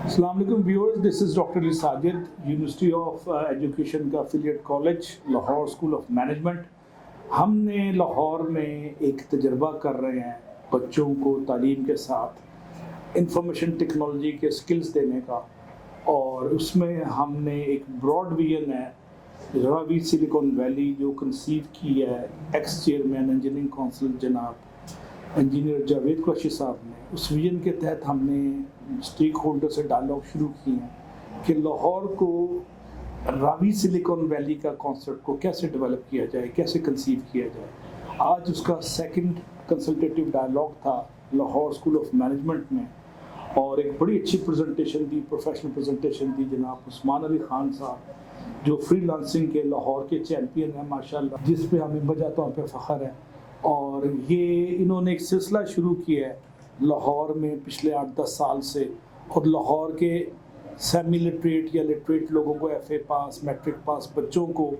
السلام علیکم viewers, this is doctor Ali Sajid, university of education کا affiliate college Lahore school of management. ہم نے لاہور میں ایک تجربہ کر رہے ہیں بچوں کو تعلیم کے ساتھ انفارمیشن ٹیکنالوجی کے سکلز دینے کا، اور اس میں ہم نے ایک براڈ ویژن ہے راوی سلیکون ویلی جو کنسیو کی ہے ایکس چیئرمین انجینئرنگ کونسل جناب انجینئر جاوید قریشی صاحب نے۔ اس ویژن کے تحت ہم نے اسٹیک ہولڈر سے ڈائلاگ شروع کی ہیں کہ لاہور کو راوی سلیکون ویلی کا کانسیپٹ کو کیسے ڈیولپ کیا جائے، کیسے کنسیو کیا جائے۔ آج اس کا سیکنڈ کنسلٹیٹیو ڈائلاگ تھا لاہور اسکول آف مینجمنٹ میں، اور ایک بڑی اچھی پریزنٹیشن دی، پروفیشنل پریزنٹیشن دی جناب عثمان علی خان صاحب، جو فری لانسنگ کے لاہور کے چیمپئن ہیں ماشاءاللہ، جس پہ ہمیں بجا طور پہ فخر ہے۔ اور یہ انہوں نے ایک سلسلہ شروع کیا ہے لاہور میں پچھلے 8-10 سال سے، اور لاہور کے سیمی لٹریٹ یا لٹریٹ لوگوں کو F A pass, matric pass بچوں کو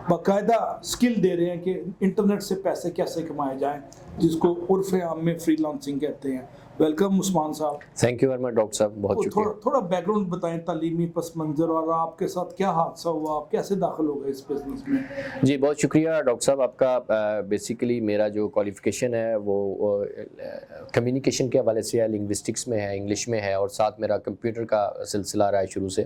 باقاعدہ سکل دے رہے ہیں کہ انٹرنیٹ سے پیسے کیسے کمائے جائیں، جس کو عرف عام میں فری لانسنگ کہتے ہیں۔ ویلکم عثمان صاحب۔ Thank you very much doctor صاحب، بہت شکریہ۔ تھوڑا بیک گراؤنڈ بتائیں، تعلیمی پس منظر، اور آپ کے ساتھ کیا حادثہ ہوا، آپ کیسے داخل ہو گئے اس بزنس میں؟ جی بہت شکریہ ڈاکٹر صاحب آپ کا۔ بیسیکلی میرا جو کوالیفیکیشن ہے وہ کمیونیکیشن کے حوالے سے ہے، لنگوسٹکس میں ہے، انگلش میں ہے، اور ساتھ میرا کمپیوٹر کا سلسلہ رہا ہے شروع سے۔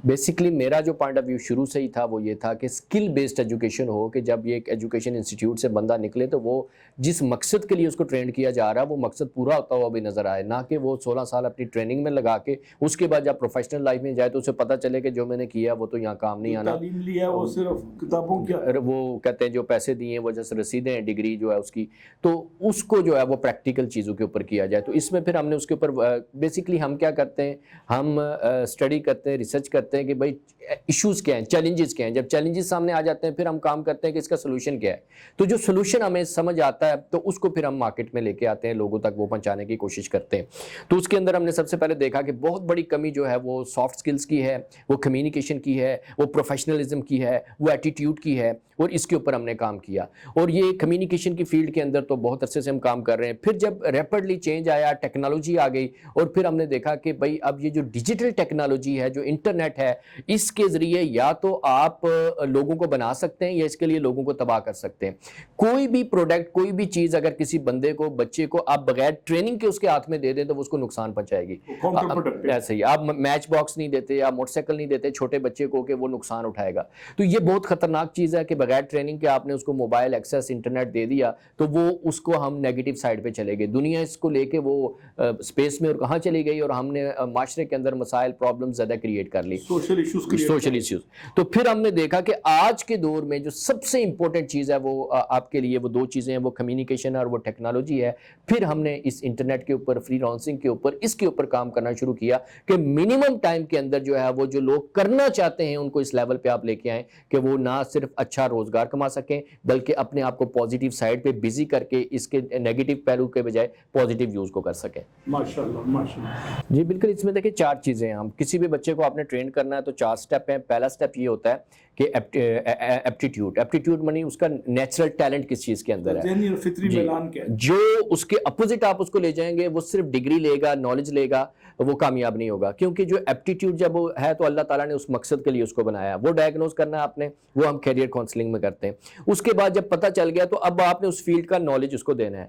بیسیکلی میرا جو پوائنٹ آف ویو شروع سے ہی تھا وہ یہ تھا کہ اسکل بیسڈ ایجوکیشن ہو، کہ جب یہ ایک ایجوکیشن انسٹیٹیوٹ سے بندہ نکلے تو وہ جس مقصد کے لیے اس کو ٹرین کیا جا رہا ہے وہ مقصد پورا ہوتا ہوا بھی نظر آئے، نہ کہ وہ 16 سال اپنی ٹریننگ میں لگا کے اس کے بعد جب پروفیشنل لائف میں جائے تو اسے پتہ چلے کہ جو میں نے کیا وہ تو یہاں کام نہیں آنا، تعلیم لیا وہ صرف کتابوں کی، وہ کہتے ہیں جو پیسے دیے ہیں وہ جیسے رسیدیں ہیں ڈگری جو ہے اس کی، تو اس کو جو ہے وہ پریکٹیکل چیزوں کے اوپر کیا جائے۔ تو اس میں پھر ہم نے اس کے اوپر بیسیکلی ہم کیا کرتے ہیں، ہم اسٹڈی کرتے ہیں، ریسرچ کرتے ہیں کہ بھائی ایشوز کیا ہیں، چیلنجز کیا ہیں۔ جب چیلنجز سامنے آ جاتے ہیں پھر ہم کام کرتے ہیں کہ اس کا سولوشن کیا ہے۔ تو جو سولوشن ہمیں سمجھ آتا ہے تو اس کو پھر ہم مارکیٹ میں لے کے آتے ہیں، لوگوں تک وہ پہنچانے کی کوشش کرتے ہیں۔ تو اس کے اندر ہم نے سب سے پہلے دیکھا کہ بہت بڑی کمی جو ہے وہ سافٹ سکلز کی ہے، وہ کمیونیکیشن کی ہے، وہ پروفیشنلزم کی ہے، وہ ایٹیٹیوڈ کی ہے، اور اس کے اوپر ہم نے کام کیا۔ اور یہ کمیونیکیشن کی فیلڈ کے اندر تو بہت عرصے سے ہم کام کر رہے ہیں۔ پھر جب ریپڈلی چینج آیا، ٹیکنالوجی آ گئی، اور پھر ہم نے دیکھا کہ بھائی اب یہ جو ڈیجیٹل ٹیکنالوجی ہے، جو انٹرنیٹ ہے، اس کے ذریعے یا تو آپ لوگوں کو بنا سکتے ہیں یا اس کے لیے لوگوں کو تباہ کر سکتے ہیں۔ کوئی بھی پروڈکٹ، کوئی بھی چیز اگر کسی بندے کو، بچے کو آپ بغیر ٹریننگ کے اس کے ہاتھ میں دے دیں تو وہ اس کو نقصان پہنچائے گی۔ ایسے ہی آپ میچ باکس نہیں دیتے یا موٹر سائیکل نہیں دیتے چھوٹے بچے کو کہ وہ نقصان اٹھائے گا۔ تو یہ بہت خطرناک چیز ہے کہ بغیر ٹریننگ کے آپ نے اس کو موبائل ایکسیس انٹرنیٹ دے دیا تو وہ اس کو ہم نیگیٹو سائڈ پہ چلے گئے۔ دنیا اس کو لے کے وہ اسپیس میں اور کہاں چلی گئی، اور ہم نے معاشرے کے اندر مسائل، پرابلم زیادہ کریٹ کر لی، سوشل ایشوز۔ تو پھر ہم نے دیکھا کہ آج کے دور میں جو سب سے امپورٹنٹ چیز ہے وہ آپ کے لیے وہ دو چیزیں ہیں، وہ کمیونیکیشن اور وہ ٹیکنالوجی ہے۔ پھر ہم نے اس انٹرنیٹ کے اوپر، فری لانسنگ کے اوپر، اس کے اوپر کام کرنا شروع کیا کہ منیمم ٹائم کے اندر جو ہے وہ جو لوگ کرنا چاہتے ہیں ان کو اس لیول پہ آپ لے کے آئیں کہ وہ نہ صرف اچھا روزگار کما سکیں بلکہ اپنے آپ کو پازیٹیو سائڈ پہ بزی کر کے اس کے نیگیٹو پہلو کے بجائے پازیٹیو یوز کو کر سکیں۔ ماشاءاللہ ماشاءاللہ۔ جی بالکل، اس میں دیکھیں 4 چیزیں ہیں۔ ہم کسی بھی بچے کو آپ نے ٹرین کرنا ہے تو 4 سٹیپ ہیں۔ پہلا سٹیپ یہ ہوتا ہے کہ ایپٹیٹیوڈ منی اس کا نیچرل ٹیلنٹ کس چیز کے اندر ہے، ذہنی اور فطری میلان کیا ہے۔ جو اس کے اپوزٹ آپ اس کو لے جائیں گے، وہ صرف ڈگری لے گا، نالج لے گا، وہ کامیاب نہیں ہوگا۔ کیونکہ جو ایپٹیٹیوڈ جب وہ ہے تو اللہ تعالیٰ نے اس مقصد کے لیے اس کو بنایا، وہ ڈائگنوز کرنا ہے آپ نے، وہ ہم کیریئر کاؤنسلنگ میں کرتے ہیں۔ اس کے بعد جب پتہ چل گیا تو اب آپ نے اس فیلڈ کا نالج اس کو دینا ہے۔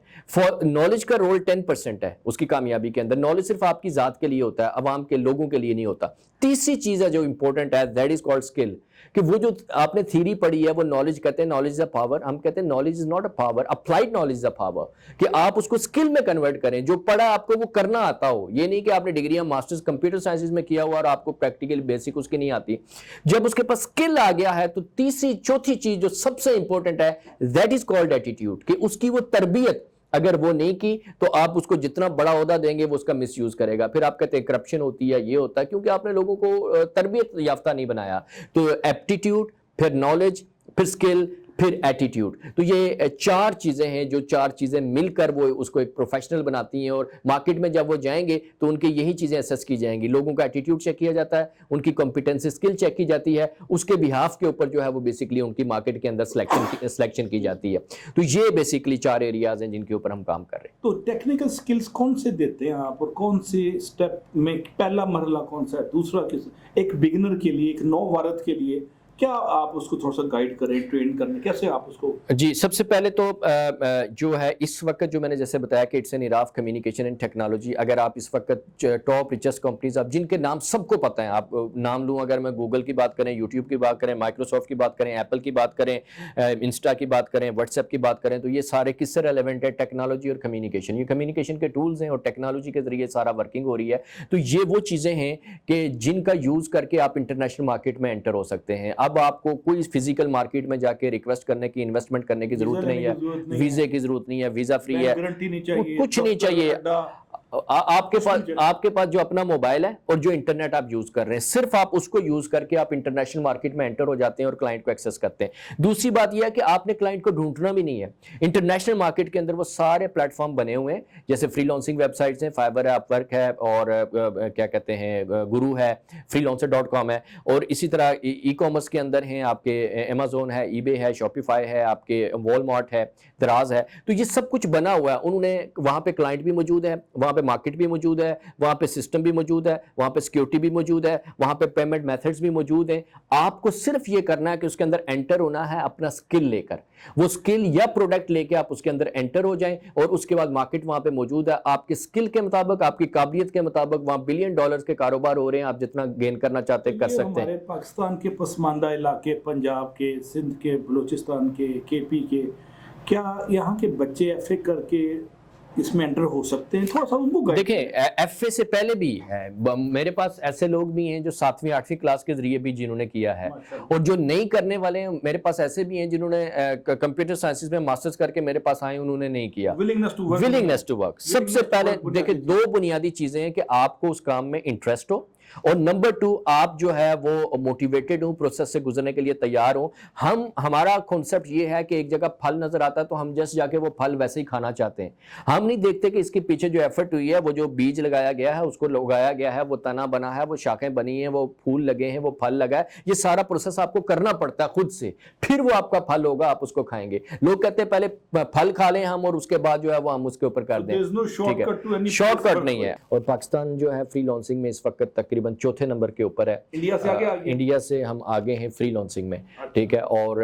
نالج کا رول 10% ہے اس کی کامیابی کے اندر۔ نالج صرف آپ کی ذات کے لیے ہوتا ہے، عوام کے لوگوں کے لیے نہیں ہوتا۔ تیسری چیز ہے جو امپورٹنٹ ہے، دیٹ از کالڈ اسکل، کہ وہ جو آپ نے تھیوری پڑھی ہے وہ نالج کہتے ہیں، نالج از اے پاور۔ ہم کہتے ہیں knowledge is not a power, applied knowledge is a power, کہ آپ اس کو اسکل میں کنورٹ کریں، جو پڑھا آپ کو وہ کرنا آتا ہو۔ یہ نہیں کہ آپ نے ڈگریاں ماسٹرز کمپیوٹر سائنسز میں کیا ہوا اور آپ کو پریکٹیکل بیسک اس کی نہیں آتی۔ جب اس کے پاس اسکل آ گیا ہے تو تیسری چوتھی چیز جو سب سے امپورٹنٹ ہے، دیٹ از کالڈ ایٹیٹیوڈ، کہ اس کی وہ تربیت اگر وہ نہیں کی تو آپ اس کو جتنا بڑا عہدہ دیں گے وہ اس کا مس یوز کرے گا۔ پھر آپ کہتے ہیں کرپشن ہوتی ہے، یہ ہوتا ہے، کیونکہ آپ نے لوگوں کو تربیت یافتہ نہیں بنایا۔ تو ایپٹیٹیوڈ، پھر نالج، پھر اسکل، پھر ایٹیٹیوڈ. تو یہ 4 چیزیں ہیں جو 4 چیزیں مل کر وہ اس کو ایک پروفیشنل بناتی ہیں, اور مارکیٹ میں جب وہ جائیں گے تو ان کی یہی چیزیں اسیس کی جائیں گی. لوگوں کا ایٹیٹیوڈ چیک کیا جاتا ہے, ان کی کمپیٹنسی اسکل چیک کی جاتی ہے, اس کے بہاف کے اوپر جو ہے وہ بیسکلی ان کی مارکیٹ کے اندر سلیکشن کی جاتی ہے. تو یہ بیسکلی 4 ایریاز ہیں جن کے اوپر ہم کام کر رہے ہیں. تو ٹیکنیکل سکلز کون سے دیتے ہیں آپ, اور کون سے اسٹیپ میں پہلا مرحلہ کون سا ہے, دوسرا کس, ایک بگنر کے لیے, ایک نو وارد کے لیے کیا آپ اس کو تھوڑا سا گائیڈ کریں, ٹرین کرنے, کیسے آپ اس کو؟ جی, سب سے پہلے تو جو ہے اس وقت جو میں نے جیسے بتایا کہ it's an era of communication and technology. اگر آپ اس وقت ٹاپ ریچسٹ کمپنیز آپ جن کے نام سب کو پتہ ہیں, آپ نام لوں اگر میں گوگل کی بات کریں, یوٹیوب کی بات کریں, مائکروسافٹ کی بات کریں, ایپل کی بات کریں, انسٹا کی بات کریں, واٹس ایپ کی بات کریں, تو یہ سارے کس سے ریلیونٹ ہے؟ ٹیکنالوجی اور کمیونیکیشن. یہ کمیونیکیشن کے ٹولز ہیں اور ٹیکنالوجی کے ذریعے سارا ورکنگ ہو رہی ہے. تو یہ وہ چیزیں ہیں کہ جن کا یوز کر کے آپ انٹرنیشنل مارکیٹ میں انٹر ہو سکتے ہیں. اب آپ کو کوئی فزیکل مارکیٹ میں جا کے ریکویسٹ کرنے کی, انویسٹمنٹ کرنے کی ضرورت نہیں ہے, ویزے کی ضرورت نہیں ہے, ویزا فری ہے, کچھ نہیں چاہیے. آپ کے پاس جو اپنا موبائل ہے اور جو انٹرنیٹ آپ یوز کر رہے ہیں, صرف آپ اس کو یوز کر کے آپ انٹرنیشنل مارکیٹ میں انٹر ہو جاتے ہیں اور کلائنٹ کو ایکسس کرتے ہیں. دوسری بات یہ ہے کہ آپ نے کلائنٹ کو ڈھونڈنا بھی نہیں ہے. انٹرنیشنل مارکیٹ کے اندر وہ سارے پلیٹ فارم بنے ہوئے ہیں, جیسے فری لانسنگ ویب سائٹس ہیں, فائبر ہے, اپ ورک ہے, اور کیا کہتے ہیں گرو ہے, freelancer.com ہے, اور اسی طرح ای کامرس کے اندر ہیں آپ کے Amazon ہے, ای بے ہے, شاپیفائی ہے, آپ کے والمارٹ ہے, دراز ہے. تو یہ سب کچھ بنا ہوا ہے. انہوں نے وہاں پہ کلائنٹ بھی موجود ہے, وہاں پہ مارکیٹ بھی موجود ہے, وہاں پہ سسٹم بھی موجود ہے, وہاں پہ سیکیورٹی بھی موجود ہے, وہاں پہ پیمنٹ میتھڈز بھی موجود ہیں. آپ کو صرف یہ کرنا ہے کہ اس کے اندر انٹر ہونا ہے اپنا سکل لے کر. وہ سکل یا پروڈکٹ لے کے آپ اس کے اندر انٹر ہو جائیں, اور اس کے بعد مارکیٹ وہاں پہ موجود ہے. آپ کے سکل کے مطابق, آپ کی قابلیت کے مطابق وہاں $1 بلین کے کاروبار ہو رہے ہیں. آپ جتنا گین کرنا چاہتے ہیں کر سکتے ہیں. ہمارے پاکستان کے پسماندہ علاقے, پنجاب کے, سندھ کے, بلوچستان کے, کے پی کے, کیا یہاں کے بچے ایف اے کر کے اس میں انٹر ہو سکتے ہیں؟ تھوڑا سا ان کو دیکھیں, ایف اے سے پہلے بھی ہے, میرے پاس ایسے لوگ بھی ہیں جو 7ویں 8ویں کلاس کے ذریعے بھی جنہوں نے کیا ہے, اور جو نہیں کرنے والے ہیں میرے پاس ایسے بھی ہیں جنہوں نے کمپیوٹر سائنسز میں ماسٹرز کر کے میرے پاس آئے, انہوں نے نہیں کیا. ولنگنس ٹو ورک. سب سے پہلے دیکھیں 2 بنیادی چیزیں ہیں کہ آپ کو اس کام میں انٹرسٹ ہو, اور نمبر 2 آپ جو ہے وہ موٹیویٹڈ ہوں, پروسیس سے گزرنے کے لیے تیار ہوں. ہمارا کانسیپٹ یہ ہے کہ ایک جگہ پھل نظر آتا ہے تو ہم جسٹ جا کے وہ پھل ویسے ہی کھانا چاہتے ہیں. ہم نہیں دیکھتے کہ اس کے پیچھے جو ایفرٹ ہوئی ہے, وہ جو بیج لگایا گیا ہے, اس کو اگایا گیا ہے, وہ تنا بنا ہے, وہ شاخیں بنی ہیں, وہ پھول لگے ہیں, وہ پھل لگا ہے. یہ سارا پروسیس آپ کو کرنا پڑتا ہے خود سے, پھر وہ آپ کا پھل ہوگا, آپ اس کو کھائیں گے. لوگ کہتے ہیں پہلے پھل کھا لیں ہم اور اس کے بعد جو ہے وہ ہم اس کے اوپر کر دیں. شارٹ کٹ نہیں ہے. اور پاکستان جو ہے فری لانسنگ میں اس وقت تقریباً 4تھے نمبر کے اوپر ہے. انڈیا سے ہم آگے ہیں فری لانسنگ میں, ٹھیک ہے. اور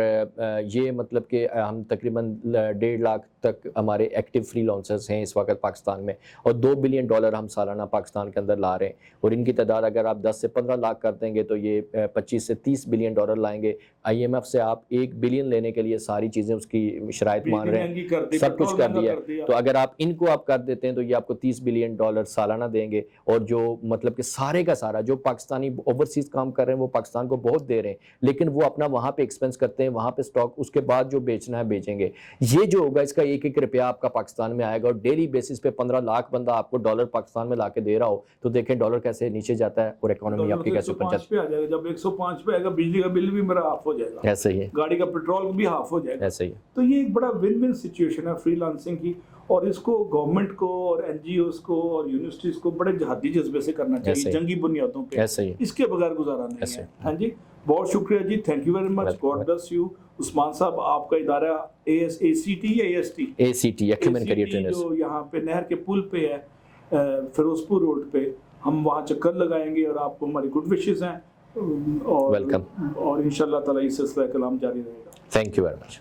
یہ مطلب کہ ہم تقریباً 1.5 لاکھ تک ہمارے ایکٹیو فری لانسرز ہیں اس وقت پاکستان میں, اور $2 بلین ہم سالانہ پاکستان کے اندر لا رہے ہیں. اور ان کی تعداد اگر آپ 10 سے 15 لاکھ کر دیں گے تو یہ 25 سے 30 بلین ڈالر لائیں گے. IMF سے آپ 1 بلین لینے کے لیے ساری چیزیں اس کی شرائط مان رہے ہیں, سب کچھ کر دیا ہے. تو اگر آپ ان کو آپ کر دیتے ہیں تو یہ آپ کو $30 بلین سالانہ دیں گے. اور جو مطلب کہ سارے کا سارا جو پاکستانی اوورسیز کام کر رہے ہیں وہ پاکستان کو بہت دے رہے ہیں, لیکن وہ اپنا وہاں پہ ایکسپینس کرتے ہیں, وہاں پہ سٹاک, اس کے بعد جو بیچنا ہے بیچیں گے. یہ جو ہوگا اس کا 1-1 روپیہ آپ کا پاکستان میں آئے گا, اور ڈیلی بیسس پہ 15 لاکھ بندہ آپ کو ڈالر پاکستان میں لا کے دے رہا ہو, تو دیکھیں ڈالر کیسے نیچے جاتا ہے اور اکانومی آپ کی کیسے اوپر جاتی ہے. جب 105 پہ آئے گا, بجلی کا بل بھی میرا ہاف ہو جائے گا, ایسا ہی ہے, گاڑی کا پیٹرول بھی ہاف ہو جائے گا. ایسا ہی ہے. تو یہ ایک بڑا ون ون سچویشن ہے فری لانسنگ کی, اور اس کو گورنمنٹ کو اور NGOs کو اور یونیورسٹیز کو بڑے جہادی جذبے سے کرنا چاہیے, جنگی بنیادوں پہ. اس کے بغیر گزارا نہیں ہے. ہاں جی, بہت شکریہ جی, thank you very much, God bless you. Usman sahab, آپ کا ادارہ ACT یا AST ایکومن کیریئر ٹرینرز, جو یہاں پہ نہر کے پل پہ ہے, فیروزپور روڈ پہ, ہم وہاں چکر لگائیں گے, اور آپ کو ہماری گڈ وشز ہیں, اور انشاءاللہ تعالی یہ سلسلہ کلام جاری رہے گا. Thank you very much.